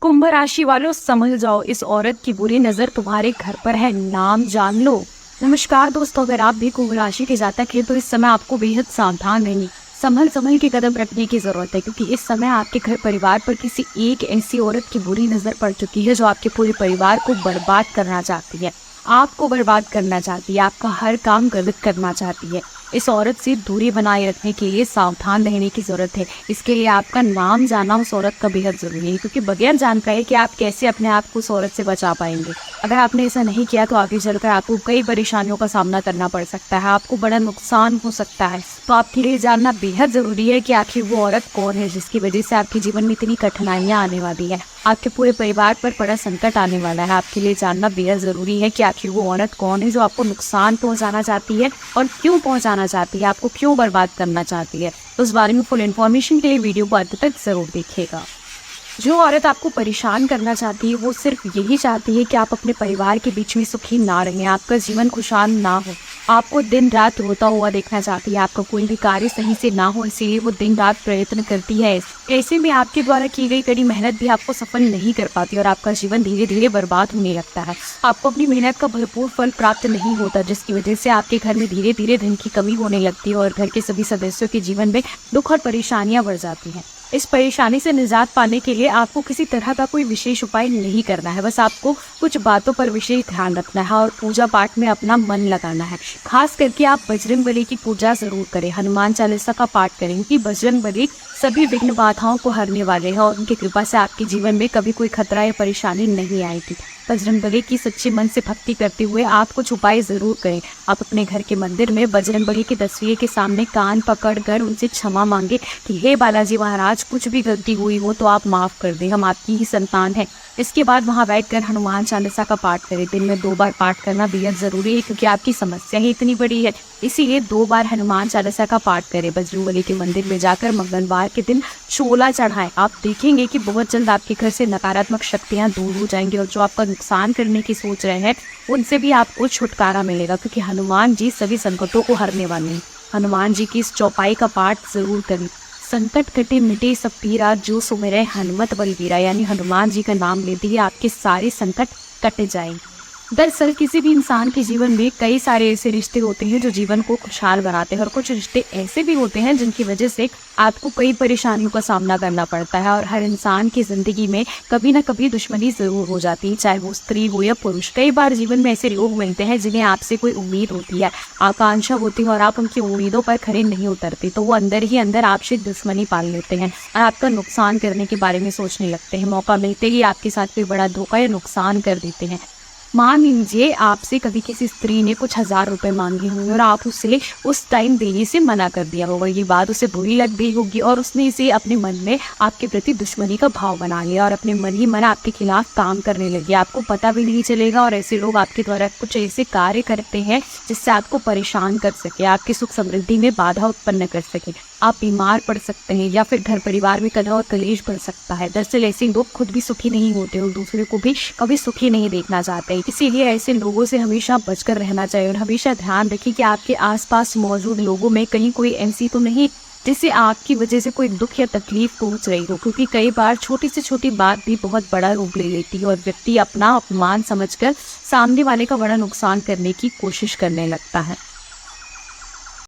कुंभ राशि वालों समझ जाओ, इस औरत की बुरी नजर तुम्हारे घर पर है, नाम जान लो। नमस्कार दोस्तों, अगर आप भी कुंभ राशि के जातक हैं तो इस समय आपको बेहद सावधान रहनी, संभल संभल के कदम रखने की जरूरत है, क्योंकि इस समय आपके घर परिवार पर किसी एक ऐसी औरत की बुरी नजर पड़ चुकी है जो आपके पूरे परिवार को बर्बाद करना चाहती है, आपको बर्बाद करना चाहती है, आपका हर काम गलत करना चाहती है। इस औरत से दूरी बनाए रखने के लिए सावधान रहने की जरूरत है। इसके लिए आपका नाम जानना उस औरत का बेहद जरूरी है, क्योंकि बगैर जानकारी कि आप कैसे अपने आप को उस औरत से बचा पाएंगे। अगर आपने ऐसा नहीं किया तो आगे चलकर आपको कई परेशानियों का सामना करना पड़ सकता है, आपको बड़ा नुकसान हो सकता है। तो आपके लिए जानना बेहद जरूरी है कि आखिर वो औरत कौन है जिसकी वजह से आपके जीवन में इतनी कठिनाइयां आने वाली है, आपके पूरे परिवार पर बड़ा संकट आने वाला है। आपके लिए जानना बेहद जरूरी है कि आखिर वो औरत कौन है जो आपको नुकसान पहुंचाना चाहती है और क्यों पहुंचाना चाहती है, आपको क्यों बर्बाद करना चाहती है। तो उस बारे में फुल इन्फॉर्मेशन के लिए वीडियो को अंत तक जरूर देखिएगा। जो औरत आपको परेशान करना चाहती है वो सिर्फ यही चाहती है कि आप अपने परिवार के बीच में सुखी ना रहें, आपका जीवन खुशहाल ना हो, आपको दिन रात रोता हुआ देखना चाहती है, आपका कोई भी कार्य सही से ना हो, इसीलिए वो दिन रात प्रयत्न करती है। ऐसे में आपके द्वारा की गई कड़ी मेहनत भी आपको सफल नहीं कर पाती और आपका जीवन धीरे धीरे बर्बाद होने लगता है। आपको अपनी मेहनत का भरपूर फल प्राप्त नहीं होता, जिसकी वजह से आपके घर में धीरे धीरे धन की कमी होने लगती है और घर के सभी सदस्यों के जीवन में दुख और परेशानियां बढ़ जाती हैं। इस परेशानी से निजात पाने के लिए आपको किसी तरह का कोई विशेष उपाय नहीं करना है, बस आपको कुछ बातों पर विशेष ध्यान रखना है और पूजा पाठ में अपना मन लगाना है। खास करके आप बजरंगबली की पूजा जरूर करें, हनुमान चालीसा का पाठ करें, क्योंकि बजरंगबली सभी विघ्न बाधाओं को हरने वाले हैं और उनकी कृपा से आपके जीवन में कभी कोई खतरा या परेशानी नहीं आएगी। बजरंगबली की सच्ची मन से भक्ति करते हुए आप कुछ उपाय जरूर करें। आप अपने घर के मंदिर में बजरंगबली की तस्वीर के सामने कान पकड़कर उनसे क्षमा मांगे कि हे बालाजी महाराज, कुछ भी गलती हुई हो तो आप माफ कर दें, हम आपकी ही संतान हैं। इसके बाद वहां बैठकर हनुमान चालीसा का पाठ करें। दिन में 2 बार पाठ करना बेहद जरूरी है, क्योंकि आपकी समस्या ही इतनी बड़ी है, इसीलिए 2 बार हनुमान चालीसा का पाठ करें। बजरंगबली के मंदिर में जाकर मंगलवार के दिन छोला चढ़ाएं। आप देखेंगे कि बहुत जल्द आपके घर से नकारात्मक शक्तियां दूर हो जाएंगी और जो आपका नुकसान करने की सोच रहे हैं उनसे भी आपको छुटकारा मिलेगा, क्योंकि हनुमान जी सभी संकटों को हरने वाले हैं। हनुमान जी की इस चौपाई का पाठ जरूर करें। संकट कटे मिटे सब पीरा, जो सुमिरै हनुमत बलबीरा, यानी हनुमान जी का नाम लेते ही आपके सारे संकट कट जाएंगे। दरअसल किसी भी इंसान के जीवन में कई सारे ऐसे रिश्ते होते हैं जो जीवन को खुशहाल बनाते हैं और कुछ रिश्ते ऐसे भी होते हैं जिनकी वजह से आपको कई परेशानियों का सामना करना पड़ता है। और हर इंसान की जिंदगी में कभी ना कभी दुश्मनी जरूर हो जाती है, चाहे वो स्त्री हो या पुरुष। कई बार जीवन में ऐसे लोग मिलते हैं जिन्हें आपसे कोई उम्मीद होती है, आकांक्षा होती है और आप उनकी उम्मीदों पर खरे नहीं उतरते, तो वो अंदर ही अंदर आपसे दुश्मनी पाल लेते हैं और आपका नुकसान करने के बारे में सोचने लगते हैं। मौका मिलते ही आपके साथ कोई बड़ा धोखा या नुकसान कर देते हैं। मान लीजिए आपसे कभी किसी स्त्री ने कुछ 1000 रुपए मांगे होंगे और आप उसे उस टाइम देने से मना कर दिया होगा। ये बात उसे बुरी लग गई होगी और उसने इसे अपने मन में आपके प्रति दुश्मनी का भाव बना लिया और अपने मन ही मन आपके खिलाफ काम करने लगे, आपको पता भी नहीं चलेगा। और ऐसे लोग आपके द्वारा कुछ ऐसे कार्य करते हैं जिससे आपको परेशान कर सके, आपकी सुख समृद्धि में बाधा उत्पन्न कर सके। आप बीमार पड़ सकते हैं या फिर घर परिवार में कलह और कलेश बढ़ सकता है। दरअसल ऐसे लोग खुद भी सुखी नहीं होते और दूसरे को भी कभी सुखी नहीं देखना चाहते, इसीलिए ऐसे लोगों से हमेशा बचकर रहना चाहिए। और हमेशा ध्यान रखिए कि आपके आसपास मौजूद लोगों में कहीं कोई ऐसी तो नहीं जिससे आपकी वजह से कोई दुख या तकलीफ पहुंच रही हो, क्योंकि कई बार छोटी से छोटी बात भी बहुत बड़ा रूप ले लेती है और व्यक्ति अपना अपमान समझकर सामने वाले का बड़ा नुकसान करने की कोशिश करने लगता है।